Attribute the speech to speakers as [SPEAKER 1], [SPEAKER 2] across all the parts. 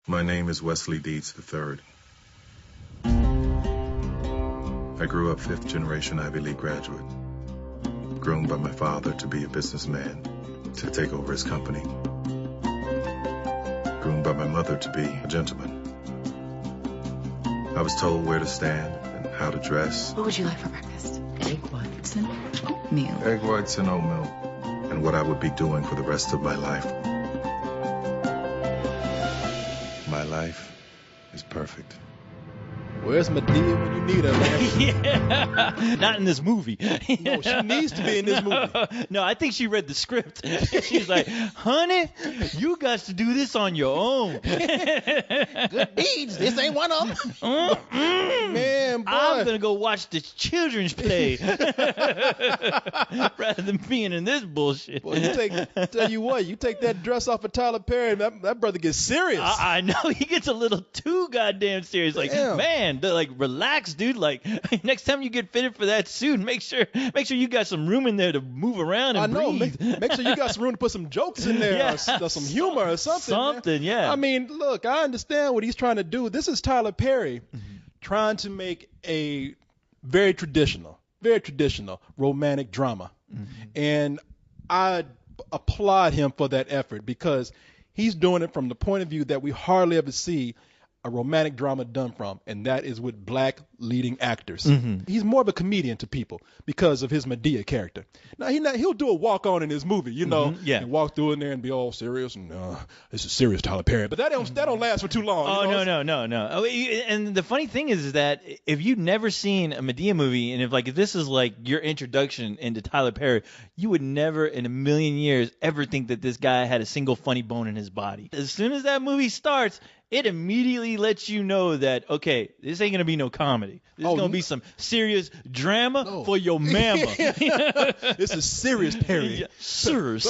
[SPEAKER 1] My name is Wesley Deeds III. I grew up fifth-generation Ivy League graduate, groomed by my father to be a businessman, to take over his company, groomed by my mother to be a gentleman. I was told where to stand and how to dress.
[SPEAKER 2] What would you like for breakfast? Egg whites and oatmeal.
[SPEAKER 1] Egg whites and oatmeal, and what I would be doing for the rest of my life. My life is perfect.
[SPEAKER 3] Where's Madea when you need her, man?
[SPEAKER 4] Yeah, not in this movie.
[SPEAKER 3] No, she needs to be in this movie.
[SPEAKER 4] No, I think she read the script. She's like, honey, you got to do this on your own.
[SPEAKER 3] Good deeds. This ain't one of them. Man, boy.
[SPEAKER 4] I'm going to go watch the children's play rather than being in this bullshit.
[SPEAKER 3] Boy, tell you what, you take that dress off of Tyler Perry, that brother gets serious.
[SPEAKER 4] I know. He gets a little too goddamn serious. Like,
[SPEAKER 3] Damn.
[SPEAKER 4] Man, like, relax, dude. Like, next time you get fitted for that suit, make sure you got some room in there to move around and breathe.
[SPEAKER 3] Make sure you got some room to put some jokes in there,
[SPEAKER 4] Yeah.
[SPEAKER 3] or some humor or something.
[SPEAKER 4] Something,
[SPEAKER 3] man.
[SPEAKER 4] yeah.
[SPEAKER 3] I mean, look, I understand what he's trying to do. This is Tyler Perry trying to make a very traditional romantic drama. And I applaud him for that effort because he's doing it from the point of view that we hardly ever see a romantic drama done from, and that is with black leading actors. He's more of a comedian to people because of his Madea character. Now he'll do a walk on in his movie, you know, and walk through in there and be all serious and this is serious Tyler Perry, but that don't last for too long.
[SPEAKER 4] Oh,
[SPEAKER 3] you know?
[SPEAKER 4] no. Oh, and the funny thing is that if you've never seen a Madea movie, and if this is like your introduction into Tyler Perry, you would never in a million years ever think that this guy had a single funny bone in his body. As soon as that movie starts, it immediately lets you know that, okay, this ain't going to be no comedy. This is going to be some serious drama for your mama.
[SPEAKER 3] This is serious Perry.
[SPEAKER 4] Yeah, serious.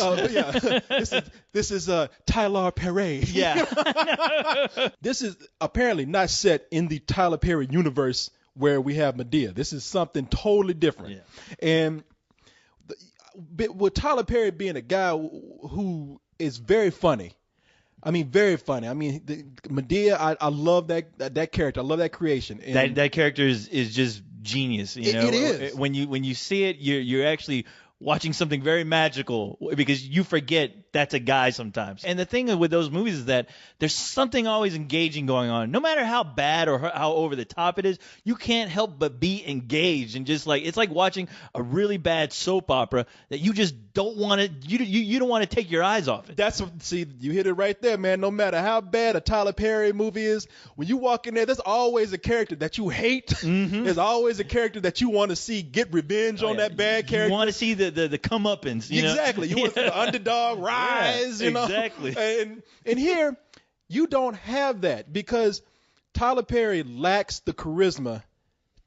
[SPEAKER 3] This is Tyler Perry.
[SPEAKER 4] Yeah.
[SPEAKER 3] This is apparently not set in the Tyler Perry universe where we have Madea. This is something totally different. Yeah. And with Tyler Perry being a guy who is very funny, I mean, very funny. I mean, Madea, I love that character. I love that creation. And
[SPEAKER 4] that character is just genius. You know,
[SPEAKER 3] it is.
[SPEAKER 4] When you see it, you're actually watching something very magical because you forget that's a guy sometimes. And the thing with those movies is that there's something always engaging going on. No matter how bad or how over the top it is, you can't help but be engaged and just like it's like watching a really bad soap opera that you just don't want to you don't want to take your eyes off it.
[SPEAKER 3] See, you hit it right there, man. No matter how bad a Tyler Perry movie is, when you walk in there's always a character that you hate. There's always a character that you want to see get revenge on that bad character.
[SPEAKER 4] You want to see the comeuppance, you know?
[SPEAKER 3] Exactly. You want to see the underdog rise, you know?
[SPEAKER 4] Exactly.
[SPEAKER 3] And here, you don't have that because Tyler Perry lacks the charisma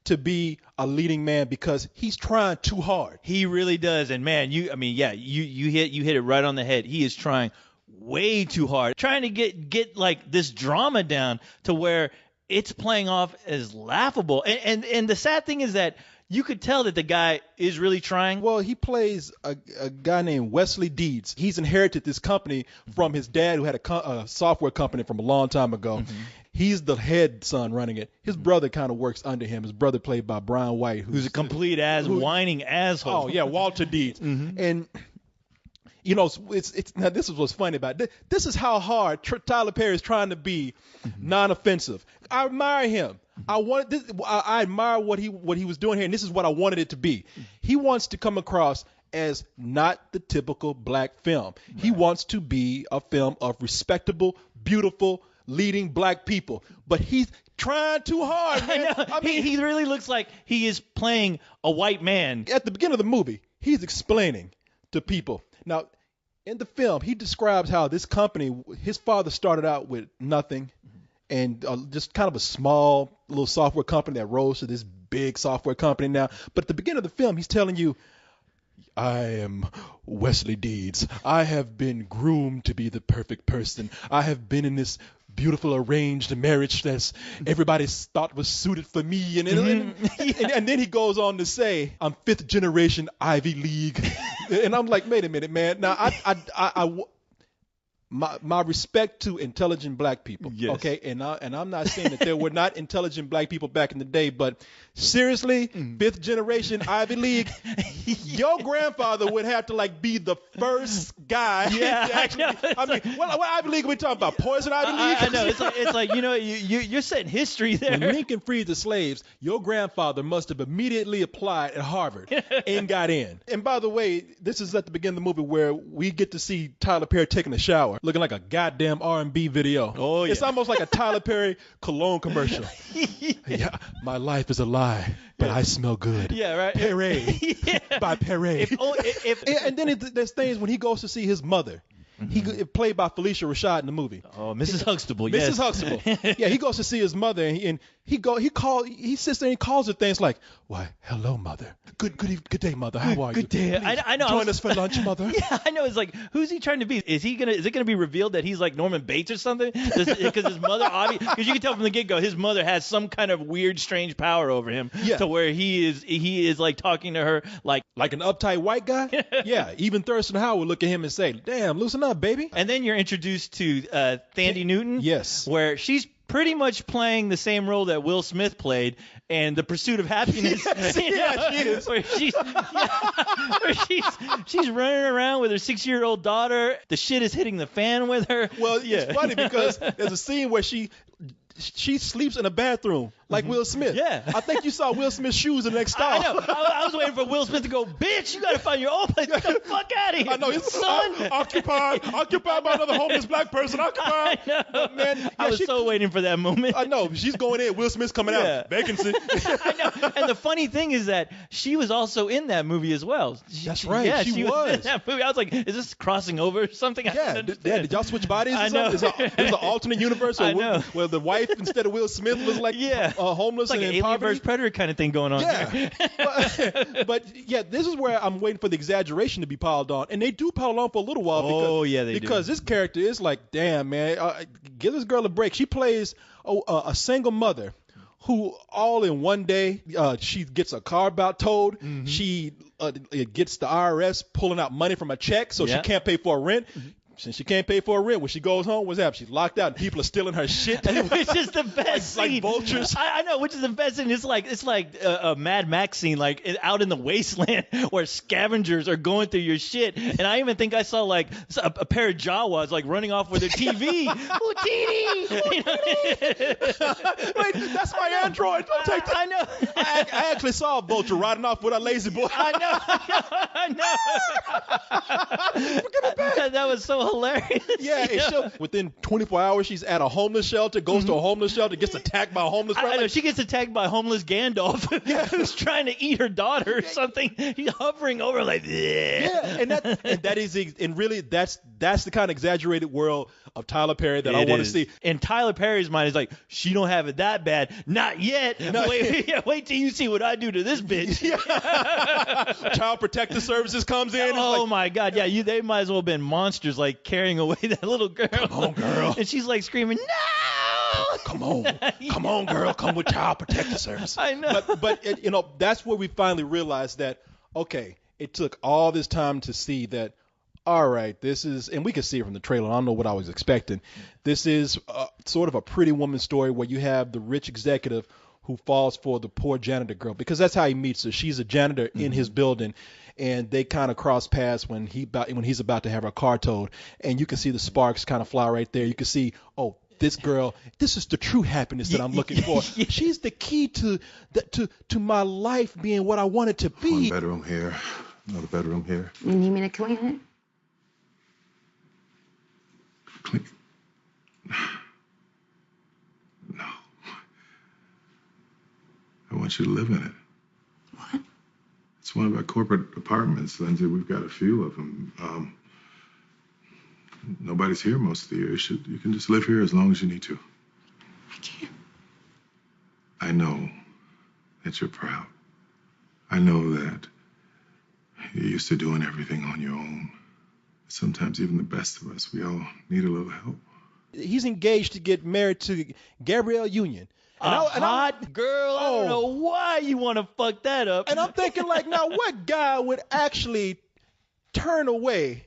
[SPEAKER 3] to be a leading man because he's trying too hard.
[SPEAKER 4] He really does. And man, you hit it right on the head. He is trying way too hard, trying to get like this drama down to where it's playing off as laughable. And the sad thing is that you could tell that the guy is really trying.
[SPEAKER 3] Well, he plays a guy named Wesley Deeds. He's inherited this company from his dad who had a software company from a long time ago. He's the head son running it. His brother kind of works under him. His brother played by Brian White.
[SPEAKER 4] Who's a complete whining asshole.
[SPEAKER 3] Oh, yeah, Walter Deeds. And, you know, now this is what's funny about it. This is how hard Tyler Perry is trying to be non-offensive. I admire him. I admire what he was doing here, and this is what I wanted it to be. He wants to come across as not the typical black film. Right. He wants to be a film of respectable, beautiful, leading black people. But he's trying too hard, man.
[SPEAKER 4] I mean, he really looks like he is playing a white man.
[SPEAKER 3] At the beginning of the movie, he's explaining to people. Now, in the film, he describes how this company, his father started out with nothing. And just kind of a small little software company that rose to this big software company now. But at the beginning of the film, he's telling you, I am Wesley Deeds. I have been groomed to be the perfect person. I have been in this beautiful arranged marriage that's everybody thought was suited for me. And then he goes on to say, I'm fifth generation Ivy League. And I'm like, wait a minute, man. Now, my respect to intelligent black people.
[SPEAKER 4] Yes.
[SPEAKER 3] Okay, and I'm not saying that there were not intelligent black people back in the day, but seriously, fifth generation Ivy League, your grandfather would have to like be the first guy.
[SPEAKER 4] Yeah,
[SPEAKER 3] to actually, I mean, what Ivy League are we talking about? Poison Ivy League?
[SPEAKER 4] I know. It's like you're setting history there.
[SPEAKER 3] When Lincoln freed the slaves, your grandfather must have immediately applied at Harvard and got in. And by the way, this is at the beginning of the movie where we get to see Tyler Perry taking a shower, looking like a goddamn R&B video.
[SPEAKER 4] Oh, yeah.
[SPEAKER 3] It's almost like a Tyler Perry cologne commercial. Yeah, my life is a lie, but I smell good.
[SPEAKER 4] Yeah, right.
[SPEAKER 3] Perry by Perry.
[SPEAKER 4] If
[SPEAKER 3] And then there's things when he goes to see his mother. He played by Felicia Rashad in the movie.
[SPEAKER 4] Oh, Mrs. Huxtable. Yes.
[SPEAKER 3] Mrs. Huxtable. Yeah, he goes to see his mother, and he sits there and he calls her things like, "Why, hello, mother. Good day, mother. How are you?
[SPEAKER 4] Good day. I know.
[SPEAKER 3] Join us for lunch, mother."
[SPEAKER 4] Yeah, I know. It's like, who's he trying to be? Is it gonna be revealed that he's like Norman Bates or something? Because his mother, obviously, because you can tell from the get go, his mother has some kind of weird, strange power over him.
[SPEAKER 3] Yeah.
[SPEAKER 4] To where he is like talking to her like
[SPEAKER 3] an uptight white guy. Yeah, even Thurston Howard would look at him and say, "Damn, loosen up, baby."
[SPEAKER 4] And then you're introduced to Thandie Newton.
[SPEAKER 3] Yes.
[SPEAKER 4] Where she's pretty much playing the same role that Will Smith played in The Pursuit of Happiness.
[SPEAKER 3] Yes, yeah, she is.
[SPEAKER 4] Where she's running around with her 6-year-old daughter. The shit is hitting the fan with her.
[SPEAKER 3] Well, it's funny because there's a scene where she sleeps in a bathroom like Will Smith.
[SPEAKER 4] Yeah.
[SPEAKER 3] I think you saw Will Smith's shoes in the next stall.
[SPEAKER 4] I know. I was waiting for Will Smith to go, bitch, you got to find your own place. Get the fuck out of here.
[SPEAKER 3] I know. It's
[SPEAKER 4] son.
[SPEAKER 3] occupied by another homeless black person. Occupied.
[SPEAKER 4] I know.
[SPEAKER 3] But man,
[SPEAKER 4] I was so waiting for that moment.
[SPEAKER 3] I know. She's going in. Will Smith's coming
[SPEAKER 4] Yeah.
[SPEAKER 3] out. Vacancy.
[SPEAKER 4] I know. And the funny thing is that she was also in that movie as well.
[SPEAKER 3] That's right.
[SPEAKER 4] Yeah,
[SPEAKER 3] she
[SPEAKER 4] was in
[SPEAKER 3] was.
[SPEAKER 4] that movie. I was like, is this crossing over or something? I
[SPEAKER 3] Yeah,
[SPEAKER 4] don't
[SPEAKER 3] did y'all switch bodies? Or
[SPEAKER 4] I know.
[SPEAKER 3] something? There's an alternate universe
[SPEAKER 4] I know.
[SPEAKER 3] where the wife instead of Will Smith was like homeless
[SPEAKER 4] It's like
[SPEAKER 3] and
[SPEAKER 4] an
[SPEAKER 3] in
[SPEAKER 4] Alien
[SPEAKER 3] poverty.
[SPEAKER 4] vs. Predator kind of thing going on.
[SPEAKER 3] Yeah, but yeah, this is where I'm waiting for the exaggeration to be piled on, and they do pile on for a little while. Because this character is like, damn man, give this girl a break. She plays a single mother who all in one day she gets a car about towed. She gets the IRS pulling out money from a check so she can't pay for a rent. Since she can't pay for a rent, when she goes home, what's happening? She's locked out and people are stealing her shit.
[SPEAKER 4] Which is the best scene.
[SPEAKER 3] Like vultures.
[SPEAKER 4] I know, which is the best scene. It's like a Mad Max scene, like out in the wasteland where scavengers are going through your shit. And I even think I saw like a pair of Jawas like running off with their TV. Houdini!
[SPEAKER 3] Wait, that's my Android. Don't take that.
[SPEAKER 4] I know.
[SPEAKER 3] I actually saw a vulture riding off with a lazy boy.
[SPEAKER 4] I know. That was so hilarious.
[SPEAKER 3] Yeah, and within 24 hours, she's at a homeless shelter, goes to a homeless shelter, gets attacked by a homeless person.
[SPEAKER 4] I know, she gets attacked by homeless Gandalf who's trying to eat her daughter or something. He's hovering over like, bleh.
[SPEAKER 3] Yeah, and that is, and really, that's the kind of exaggerated world of Tyler Perry that I want to see.
[SPEAKER 4] And Tyler Perry's mind is like, she don't have it that bad. Not yet. Wait till you see what I do to this bitch.
[SPEAKER 3] Child Protective Services comes in.
[SPEAKER 4] Oh my God. Yeah, they might as well have been monsters like carrying away that little girl.
[SPEAKER 3] Come on, girl.
[SPEAKER 4] And she's like screaming, no!
[SPEAKER 3] Come on, girl. Come with Child Protective Service.
[SPEAKER 4] I know.
[SPEAKER 3] But that's where we finally realized that, okay, it took all this time to see that, all right, this is, and we could see it from the trailer. I don't know what I was expecting. This is sort of a Pretty Woman story where you have the rich executive who falls for the poor janitor girl, because that's how he meets her. She's a janitor in his building, and they kind of cross paths when he's about to have her car towed, and you can see the sparks kind of fly right there. You can see, oh, this girl, this is the true happiness that I'm looking for. She's the key to my life being what I want it to be.
[SPEAKER 1] One bedroom here, another bedroom here.
[SPEAKER 2] You need me to clean it?
[SPEAKER 1] Clean. No. I want you to live in it.
[SPEAKER 2] What?
[SPEAKER 1] It's one of our corporate apartments, Lindsay. We've got a few of them. Nobody's here most of the year. You can just live here as long as you need to.
[SPEAKER 2] I can't.
[SPEAKER 1] I know that you're proud. I know that you're used to doing everything on your own. Sometimes even the best of us, we all need a little help.
[SPEAKER 3] He's engaged to get married to Gabrielle Union.
[SPEAKER 4] Hot girl. I don't know why you want to fuck that up.
[SPEAKER 3] And I'm thinking, like, now what guy would actually turn away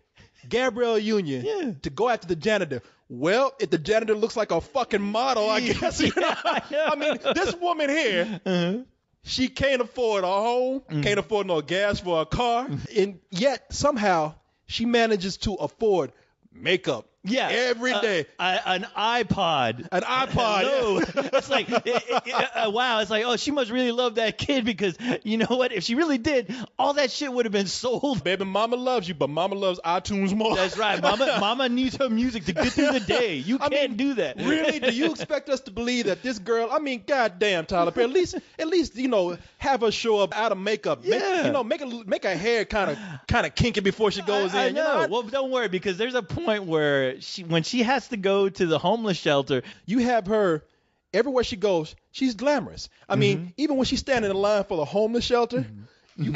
[SPEAKER 3] Gabrielle Union to go after the janitor. Well, if the janitor looks like a fucking model, I guess. You know? I mean, this woman here, she can't afford a home, can't afford no gas for a car, and yet somehow she manages to afford makeup.
[SPEAKER 4] Yeah,
[SPEAKER 3] every day.
[SPEAKER 4] An iPod.
[SPEAKER 3] An iPod.
[SPEAKER 4] Hello.
[SPEAKER 3] Yeah.
[SPEAKER 4] It's like, wow. It's like, oh, she must really love that kid because you know what? If she really did, all that shit would have been sold.
[SPEAKER 3] Baby, mama loves you, but mama loves iTunes more.
[SPEAKER 4] That's right. Mama needs her music to get through the day. You can't do that.
[SPEAKER 3] Really? Do you expect us to believe that this girl? I mean, goddamn, Tyler Perry. At least you know, have her show up out of makeup.
[SPEAKER 4] Yeah.
[SPEAKER 3] Make her hair kind of kinky before she goes in.
[SPEAKER 4] I know.
[SPEAKER 3] You know?
[SPEAKER 4] Well, don't worry because there's a point where when she has to go to the homeless shelter,
[SPEAKER 3] you have her everywhere she goes. She's glamorous. I mean, even when she's standing in line for the homeless shelter, you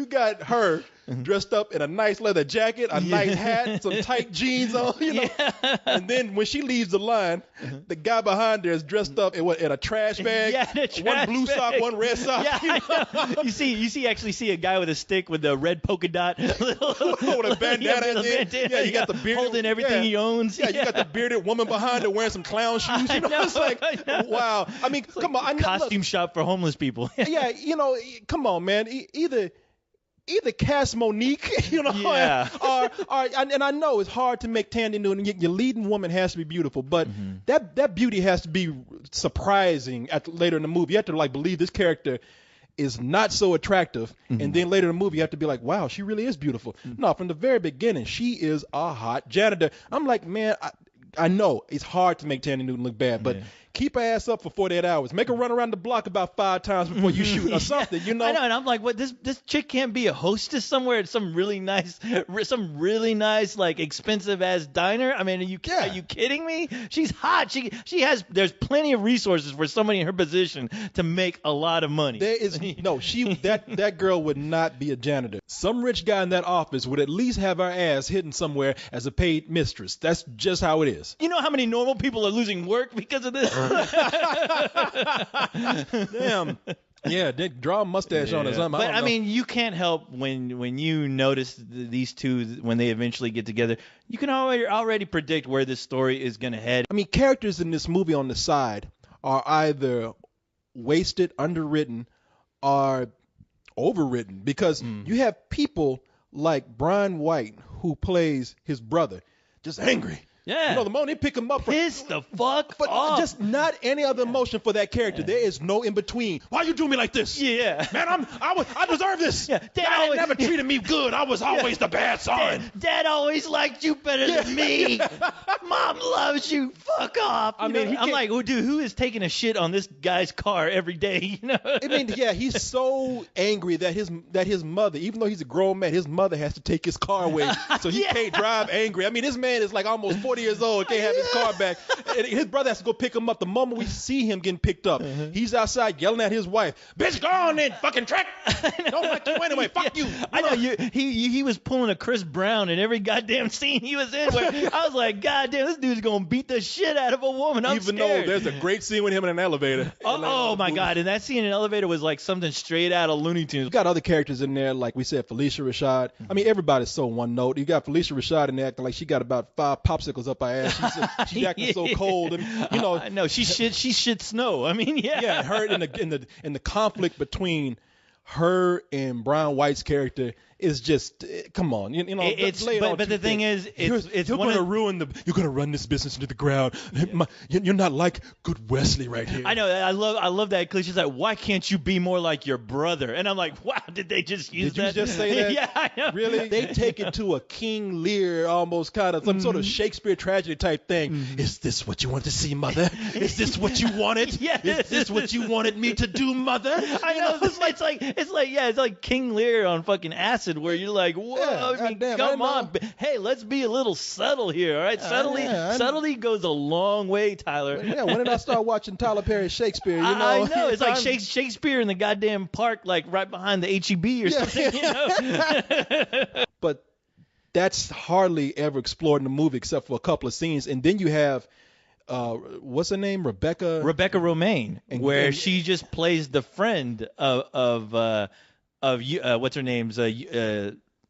[SPEAKER 3] got her dressed up in a nice leather jacket, a nice hat, some tight jeans on, you know.
[SPEAKER 4] Yeah.
[SPEAKER 3] And then when she leaves the line, the guy behind her is dressed up in a trash bag, one blue sock, one red sock.
[SPEAKER 4] Yeah, I know. You see a guy with a stick with a red polka dot,
[SPEAKER 3] with a bandana. Yeah, you got the bearded,
[SPEAKER 4] holding everything he owns.
[SPEAKER 3] Yeah, you got the bearded woman behind her wearing some clown shoes. You know, it's like, wow. I mean, come on,
[SPEAKER 4] costume shop for homeless people.
[SPEAKER 3] Yeah, you know, come on, man. Either cast Monique, you know, or and I know it's hard to make Tandy Newton. Your leading woman has to be beautiful, but that beauty has to be surprising later in the movie. You have to like believe this character is not so attractive, and then later in the movie you have to be like, wow, she really is beautiful. No, from the very beginning, she is a hot janitor. I'm like, man, I know it's hard to make Tandy Newton look bad, but keep her ass up for 48 hours. Make her run around the block about 5 times before you shoot or something, you know?
[SPEAKER 4] I know, and I'm like, what? This chick can't be a hostess somewhere at some really nice, like expensive ass diner. I mean, are you kidding me? She's hot. There's plenty of resources for somebody in her position to make a lot of money.
[SPEAKER 3] There is no that girl would not be a janitor. Some rich guy in that office would at least have her ass hidden somewhere as a paid mistress. That's just how it is.
[SPEAKER 4] You know how many normal people are losing work because of this?
[SPEAKER 3] Damn. Yeah, they draw a mustache on or something.
[SPEAKER 4] But I mean, you can't help when you notice these two when they eventually get together. You can already predict where this story is going to head.
[SPEAKER 3] I mean, characters in this movie on the side are either wasted, underwritten, or overwritten because you have people like Brian White who plays his brother, just angry.
[SPEAKER 4] Yeah.
[SPEAKER 3] You know, the moment they pick him up,
[SPEAKER 4] pissed the fuck
[SPEAKER 3] off. Just not any other emotion for that character. There is no in between. Why you do me like this?
[SPEAKER 4] Yeah.
[SPEAKER 3] Man, I deserve this.
[SPEAKER 4] Yeah.
[SPEAKER 3] Dad never treated me good. I was always the bad son.
[SPEAKER 4] Dad always liked you better than me. Mom loves you. Fuck off. I'm like, oh, dude, who is taking a shit on this guy's car every day? You know?
[SPEAKER 3] I mean, yeah, he's so angry that his mother, even though he's a grown man, his mother has to take his car away, so he can't drive angry. I mean, this man is like almost 40 years old, can't have his car back. And his brother has to go pick him up. The moment we see him getting picked up, he's outside yelling at his wife, "Bitch, go on in, fucking track. Don't like you anyway. Fuck you."
[SPEAKER 4] I know he was pulling a Chris Brown in every goddamn scene he was in. Where I was like, God damn, this dude's gonna beat the shit out of a woman. I'm
[SPEAKER 3] Even
[SPEAKER 4] scared.
[SPEAKER 3] though there's a great scene with him in an elevator.
[SPEAKER 4] Oh my God, and that scene in an elevator was like something straight out of Looney Tunes.
[SPEAKER 3] You got other characters in there, like we said, Felicia Rashad. I mean, everybody's so one note. You got Felicia Rashad in there acting like she got about 5 popsicles up her ass. She's acting so cold, and you know.
[SPEAKER 4] I know she shit snow. I mean, yeah.
[SPEAKER 3] Her in the conflict between her and Brian White's character is just come on, you know.
[SPEAKER 4] But the thing is, you're
[SPEAKER 3] going to run this business into the ground. You're not like good Wesley right here.
[SPEAKER 4] I know. I love that cliche. She's like, why can't you be more like your brother? And I'm like, wow, did they just use that?
[SPEAKER 3] Did you just say that?
[SPEAKER 4] Yeah, I know.
[SPEAKER 3] Really? They take it to a King Lear, almost kind of some sort of Shakespeare tragedy type thing. Is this what you wanted to see, mother? Is this what you wanted?
[SPEAKER 4] Yeah.
[SPEAKER 3] Is this what you wanted me to do, mother?
[SPEAKER 4] I know. It's like King Lear on fucking acid. Where you're like, whoa, come on. Hey, let's be a little subtle here, all right? Subtlety goes a long way, Tyler.
[SPEAKER 3] Yeah, when did I start watching Tyler Perry's Shakespeare? You know?
[SPEAKER 4] I know. It's like Shakespeare in the goddamn park, like right behind the HEB or something, you know?
[SPEAKER 3] But that's hardly ever explored in the movie except for a couple of scenes. And then you have what's her name? Rebecca
[SPEAKER 4] Romaine, where she just plays the friend of what's her name's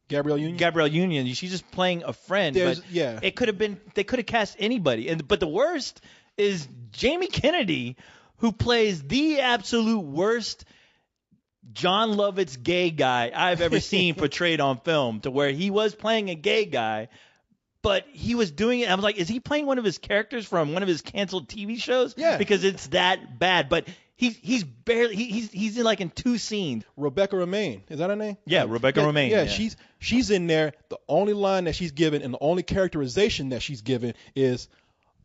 [SPEAKER 3] Gabrielle Union.
[SPEAKER 4] Gabrielle Union. She's just playing a friend.
[SPEAKER 3] There's-
[SPEAKER 4] But
[SPEAKER 3] yeah.
[SPEAKER 4] it could have been. They could have cast anybody. But the worst is Jamie Kennedy, who plays the absolute worst John Lovett's gay guy I've ever seen portrayed on film, to where he was playing a gay guy, but he was doing it. I was like, is he playing one of his characters from one of his canceled TV shows?
[SPEAKER 3] Yeah.
[SPEAKER 4] Because it's that bad. But he's barely he's in like in 2 scenes.
[SPEAKER 3] Rebecca Romaine, is that her name?
[SPEAKER 4] Yeah, Rebecca Romaine.
[SPEAKER 3] Yeah,
[SPEAKER 4] Yeah.
[SPEAKER 3] she's in there. The only line that she's given and the only characterization that she's given is,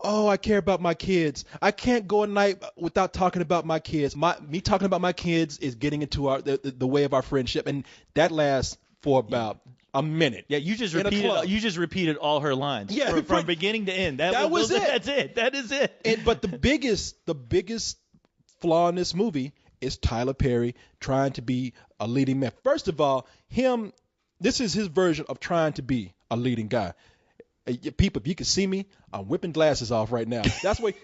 [SPEAKER 3] "Oh, I care about my kids. I can't go a night without talking about my kids. Me talking about my kids is getting into the way of our friendship," and that lasts for about a minute.
[SPEAKER 4] Yeah, you just
[SPEAKER 3] In a club.
[SPEAKER 4] repeated all her lines.
[SPEAKER 3] Yeah,
[SPEAKER 4] from beginning to end.
[SPEAKER 3] That was it.
[SPEAKER 4] That's it. That is it.
[SPEAKER 3] But the biggest flaw in this movie is Tyler Perry trying to be a leading man. First of all, this is his version of trying to be a leading guy. People, if you could see me, I'm whipping glasses off right now. That's why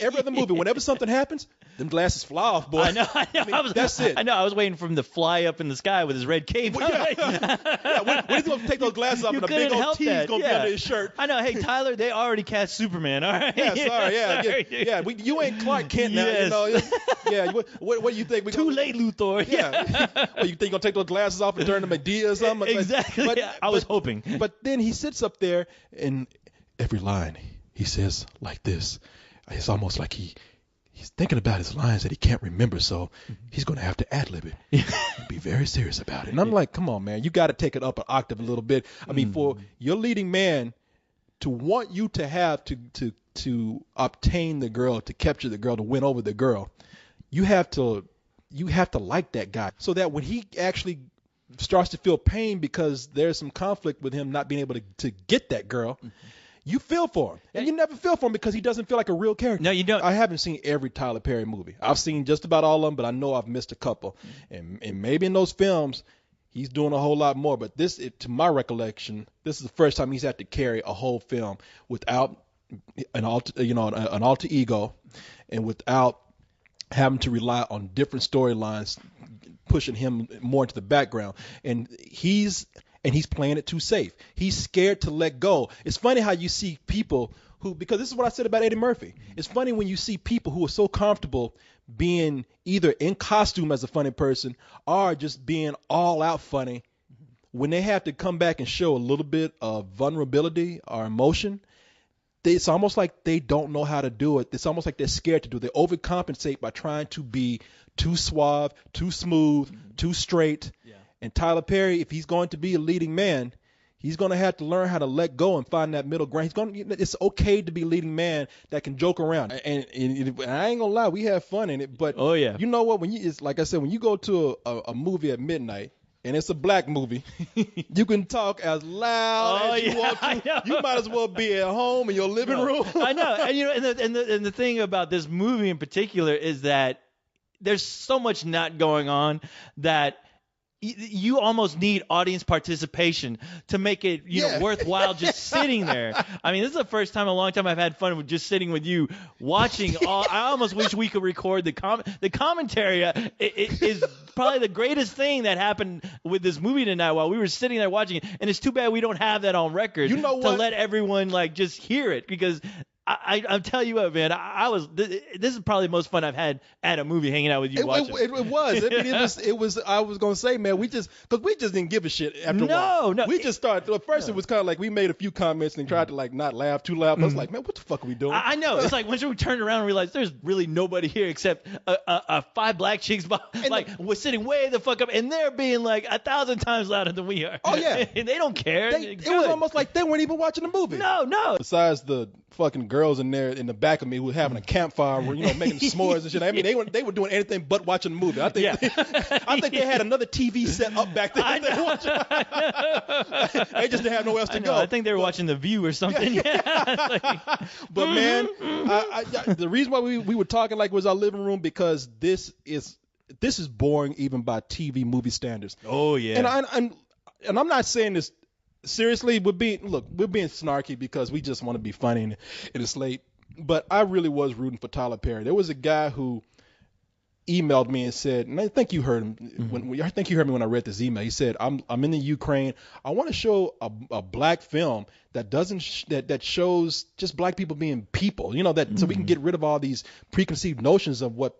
[SPEAKER 3] every other movie, whenever something happens, them glasses fly off, boy.
[SPEAKER 4] I know.
[SPEAKER 3] That's it.
[SPEAKER 4] I know. I was waiting for him to fly up in the sky with his red cape.
[SPEAKER 3] Yeah, when he's going to take those glasses off
[SPEAKER 4] You
[SPEAKER 3] and a
[SPEAKER 4] couldn't
[SPEAKER 3] big old
[SPEAKER 4] help
[SPEAKER 3] T's
[SPEAKER 4] that.
[SPEAKER 3] going to be under his shirt.
[SPEAKER 4] I know. Hey, Tyler, they already cast Superman. All right.
[SPEAKER 3] Yeah, sorry. Yeah,
[SPEAKER 4] Sorry.
[SPEAKER 3] yeah. You ain't Clark Kent now.
[SPEAKER 4] Yes.
[SPEAKER 3] You know. Yeah. What do you think?
[SPEAKER 4] Too late, Luthor.
[SPEAKER 3] Yeah. Well, you think you're gonna take those glasses off and turn to Madea or something?
[SPEAKER 4] Exactly.
[SPEAKER 3] But,
[SPEAKER 4] Yeah, I was hoping.
[SPEAKER 3] But then he sits up there and every line he says like this. It's almost like he's thinking about his lines that he can't remember, so he's going to have to ad-lib it. Be very serious about it. And I'm like, come on, man, you got to take it up an octave a little bit. I mean, for your leading man to want you to have to obtain the girl, to capture the girl, to win over the girl, you have to like that guy, so that when he actually starts to feel pain because there's some conflict with him not being able to get that girl, you feel for him. And you never feel for him because he doesn't feel like a real character.
[SPEAKER 4] No, you don't.
[SPEAKER 3] I haven't seen every Tyler Perry movie. I've seen just about all of them, but I know I've missed a couple. And maybe in those films, he's doing a whole lot more. But to my recollection, this is the first time he's had to carry a whole film without an alter ego and without having to rely on different storylines pushing him more into the background. And he's playing it too safe. He's scared to let go. It's funny how you see people who, because this is what I said about Eddie Murphy. It's funny when you see people who are so comfortable being either in costume as a funny person or just being all out funny, when they have to come back and show a little bit of vulnerability or emotion, it's almost like they don't know how to do it. It's almost like they're scared to do it. They overcompensate by trying to be too suave, too smooth, too straight. Yeah. And Tyler Perry, if he's going to be a leading man, he's going to have to learn how to let go and find that middle ground. It's okay to be a leading man that can joke around. And I ain't gonna lie, we have fun in it. But
[SPEAKER 4] oh yeah,
[SPEAKER 3] you know what? It's like I said, when you go to a movie at midnight and it's a black movie, you can talk as loud as you want to. You might as well be at home in your living room.
[SPEAKER 4] I know, and the thing about this movie in particular is that there's so much not going on that you almost need audience participation to make it worthwhile just sitting there. I mean, this is the first time in a long time I've had fun with just sitting with you watching all. I almost wish we could record the commentary. It is probably the greatest thing that happened with this movie tonight while we were sitting there watching it, and it's too bad we don't have that on record.
[SPEAKER 3] You know what?
[SPEAKER 4] To let everyone just hear it, because I'll tell you what, man. This is probably the most fun I've had at a movie, hanging out with you watching.
[SPEAKER 3] It was. I mean, it was. I was gonna say, man, because we just didn't give a shit after a while.
[SPEAKER 4] No.
[SPEAKER 3] We just started. At first, it was kind of like we made a few comments and tried to not laugh too loud. But I was like, man, what the fuck are we doing?
[SPEAKER 4] I know. It's like once we turned around and realized there's really nobody here except a 5 black chicks, we're sitting way the fuck up, and they're being 1,000 times louder than we are.
[SPEAKER 3] Oh yeah,
[SPEAKER 4] and they don't care.
[SPEAKER 3] It was almost like they weren't even watching the movie.
[SPEAKER 4] No.
[SPEAKER 3] Besides the fucking girls in there in the back of me who were having a campfire, making s'mores and shit. I mean, they were doing anything but watching the movie. I think they had another TV set up back there. They just didn't have nowhere else to go.
[SPEAKER 4] I think they were watching The View or something.
[SPEAKER 3] But man, the reason why we were talking like it was our living room, because this is boring even by TV movie standards.
[SPEAKER 4] Oh yeah.
[SPEAKER 3] And I'm not saying this seriously. We're being snarky because we just want to be funny and it's late. But I really was rooting for Tyler Perry. There was a guy who, emailed me and said, and I think you heard him. I think you heard me when I read this email. He said, "I'm in the Ukraine. I want to show a black film that doesn't that shows just black people being people. You know that so we can get rid of all these preconceived notions of what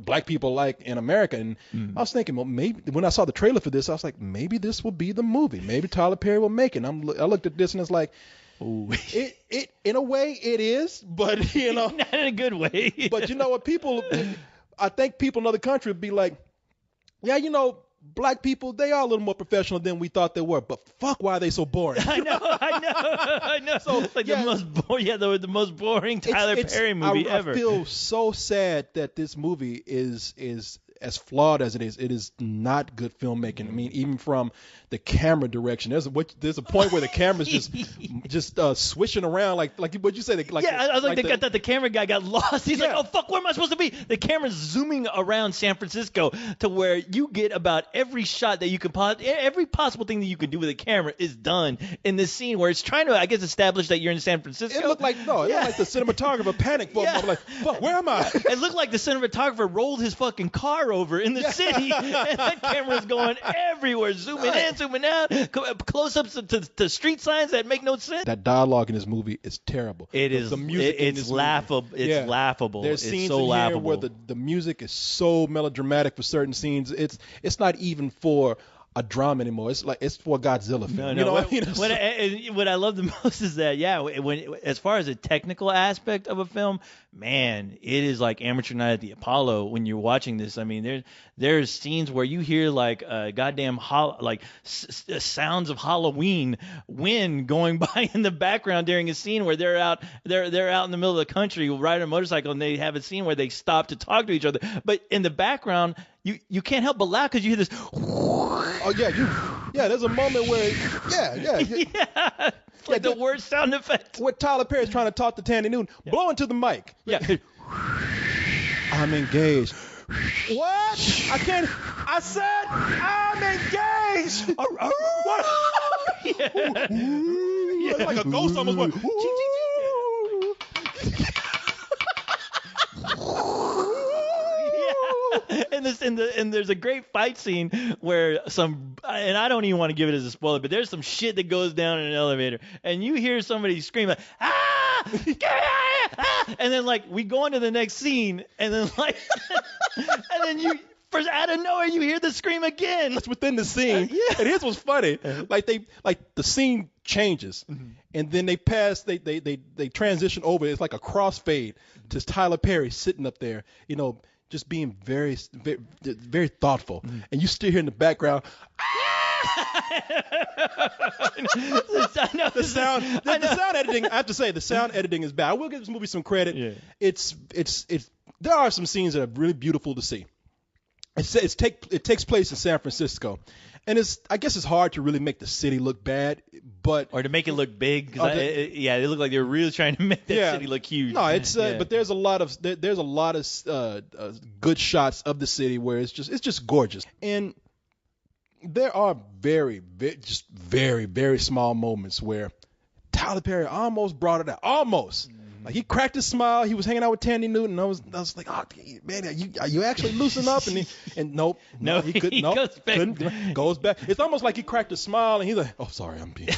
[SPEAKER 3] black people like in America." And I was thinking, well, maybe when I saw the trailer for this, I was like, maybe this will be the movie. Maybe Tyler Perry will make it. And I looked at this and it's like. Ooh. It in a way it is, but
[SPEAKER 4] not in a good way.
[SPEAKER 3] But you know what, I think people in other countries would be like, yeah, black people, they are a little more professional than we thought they were, but fuck, why are they so boring?
[SPEAKER 4] I know. So it's like the most boring Tyler Perry movie ever.
[SPEAKER 3] I feel so sad that this movie is as flawed as it is not good filmmaking. I mean, even from the camera direction, there's a point where the camera's just swishing around like what'd you say?
[SPEAKER 4] I thought the camera guy got lost. He's like, oh fuck, where am I supposed to be? The camera's zooming around San Francisco to where you get about every shot that you can every possible thing that you can do with a camera is done in this scene where it's trying to, I guess, establish that you're in San Francisco.
[SPEAKER 3] It looked like the cinematographer panicked for a moment, like, fuck, where am I?
[SPEAKER 4] It looked like the cinematographer rolled his fucking car over in the city, and that camera's going everywhere, zooming in, zooming out, close-ups to street signs that make no sense.
[SPEAKER 3] That dialogue in this movie is terrible.
[SPEAKER 4] It is. The music it's laughable. It's laughable.
[SPEAKER 3] There's
[SPEAKER 4] it's
[SPEAKER 3] scenes
[SPEAKER 4] so
[SPEAKER 3] in
[SPEAKER 4] laughable.
[SPEAKER 3] here where the music is so melodramatic for certain scenes. It's not even for a drama anymore. It's like it's for a Godzilla film.
[SPEAKER 4] No. What I love the most is that when as far as a technical aspect of a film, man, it is like Amateur Night at the Apollo when you're watching this. I mean, there's scenes where you hear like goddamn sounds of Halloween wind going by in the background during a scene where they're out in the middle of the country riding a motorcycle, and they have a scene where they stop to talk to each other, but in the background you can't help but laugh because you hear this.
[SPEAKER 3] Oh yeah, there's a moment where
[SPEAKER 4] like the worst sound effect.
[SPEAKER 3] Where Tyler Perry's trying to talk to Tandy Newton, blow into the mic.
[SPEAKER 4] Yeah.
[SPEAKER 3] I'm engaged. What? I can't. I said I'm engaged. What? Yeah. Like a ghost almost went.
[SPEAKER 4] And there's a great fight scene where and I don't even want to give it as a spoiler, but there's some shit that goes down in an elevator, and you hear somebody scream like, ah! Get out! Ah! And then like we go into the next scene, and then like, and then you. Out of nowhere, you hear the scream again.
[SPEAKER 3] That's within the scene. And here's what's funny: like the scene changes, and then they transition over. It's like a crossfade to Tyler Perry sitting up there, just being very, very, very thoughtful, and you still hear in the background. The sound editing. I have to say, the sound editing is bad. I will give this movie some credit. Yeah. It's there are some scenes that are really beautiful to see. It takes place in San Francisco, and I guess it's hard to really make the city look bad, or
[SPEAKER 4] to make it look big. They look like they're really trying to make that city look huge.
[SPEAKER 3] No, but there's a lot of good shots of the city where it's just gorgeous, and there are very, very, very small moments where Tyler Perry almost brought it out, almost. Like he cracked his smile. He was hanging out with Tandy Newton. I was like, oh man, are you actually loosen up? And nope, he couldn't. Couldn't. Goes back. It's almost like he cracked a smile and he's like, oh sorry, I'm being.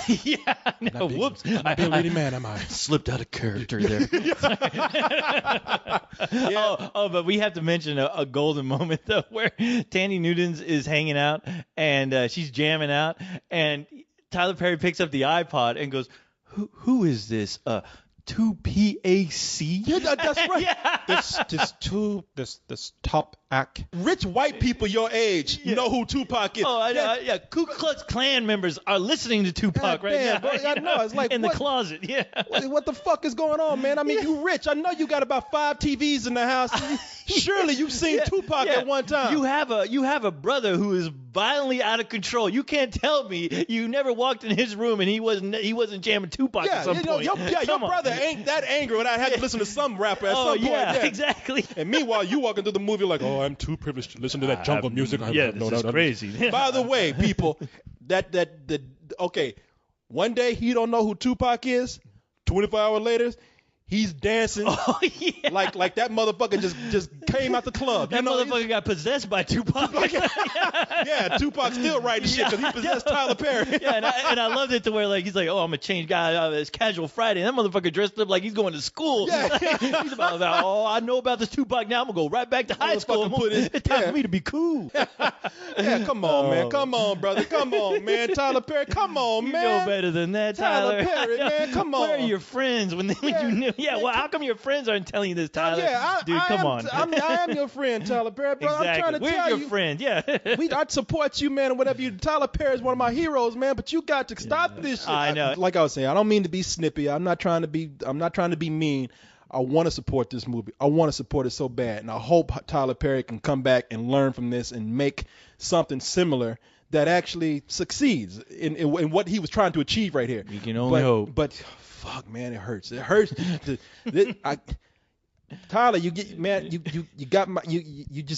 [SPEAKER 4] Whoops.
[SPEAKER 3] I'm being really mad, am I?
[SPEAKER 4] Slipped out of character there. But we have to mention a golden moment though, where Tandy Newton's is hanging out and she's jamming out, and Tyler Perry picks up the iPod and goes, "Who is this? 2PAC?"
[SPEAKER 3] Yeah, that's right. This top act. Rich white people your age know who Tupac is.
[SPEAKER 4] Oh, I know. Yeah, Ku Klux Klan members are listening to Tupac now.
[SPEAKER 3] Bro, I know. It's like
[SPEAKER 4] in the closet. Yeah.
[SPEAKER 3] What the fuck is going on, man? I mean, you rich. I know you got about 5 TVs in the house. Surely you've seen Tupac at one time.
[SPEAKER 4] You have a brother who is violently out of control. You can't tell me you never walked in his room and he wasn't jamming Tupac at some point.
[SPEAKER 3] Your brother ain't that angry without having to listen to some rapper at some point.
[SPEAKER 4] Yeah, exactly.
[SPEAKER 3] And meanwhile, you walk into the movie like, oh, I'm too privileged to listen to that jungle music.
[SPEAKER 4] This is crazy.
[SPEAKER 3] By the way, people, okay, one day he don't know who Tupac is. 24 hours later, He's dancing
[SPEAKER 4] Oh yeah.
[SPEAKER 3] like that motherfucker just came out the club.
[SPEAKER 4] That motherfucker got possessed by Tupac.
[SPEAKER 3] Yeah, Tupac still writing shit because he possessed Tyler Perry.
[SPEAKER 4] Yeah, and I loved it to where like he's like, oh, I'm a changed guy. It's casual Friday. And that motherfucker dressed up like he's going to school.
[SPEAKER 3] Yeah.
[SPEAKER 4] He's about, oh, I know about this Tupac now. I'm gonna go right back to high school. It's time for me to be cool.
[SPEAKER 3] Yeah, come on, man. Come on, brother. Come on, man. Tyler Perry, come on,
[SPEAKER 4] You
[SPEAKER 3] man.
[SPEAKER 4] know better than that,
[SPEAKER 3] Tyler
[SPEAKER 4] Tyler.
[SPEAKER 3] Perry, man, come on.
[SPEAKER 4] Where are your friends when you knew? Yeah, well, how come your friends aren't telling you this, Tyler? Dude, come on.
[SPEAKER 3] I am your friend, Tyler Perry, bro.
[SPEAKER 4] Exactly.
[SPEAKER 3] I'm trying to
[SPEAKER 4] We're
[SPEAKER 3] tell
[SPEAKER 4] your
[SPEAKER 3] you.
[SPEAKER 4] friend, yeah.
[SPEAKER 3] I support you, man, and whatever you. Tyler Perry is one of my heroes, man. But you got to stop this shit.
[SPEAKER 4] I know.
[SPEAKER 3] Like I was saying, I don't mean to be snippy. I'm not trying to be mean. I want to support this movie. I want to support it so bad, and I hope Tyler Perry can come back and learn from this and make something similar that actually succeeds in what he was trying to achieve right here.
[SPEAKER 4] You can only hope.
[SPEAKER 3] But fuck, man, it hurts. It hurts. Tyler, you just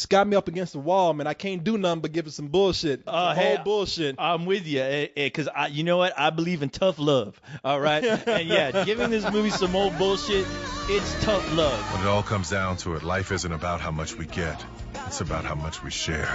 [SPEAKER 3] got me up against the wall, man. I can't do nothing but give it some bullshit. Bullshit.
[SPEAKER 4] I'm with you, because you know what? I believe in tough love. All right, and yeah, giving this movie some old bullshit, it's tough love.
[SPEAKER 1] When it all comes down to it, life isn't about how much we get. It's about how much we share.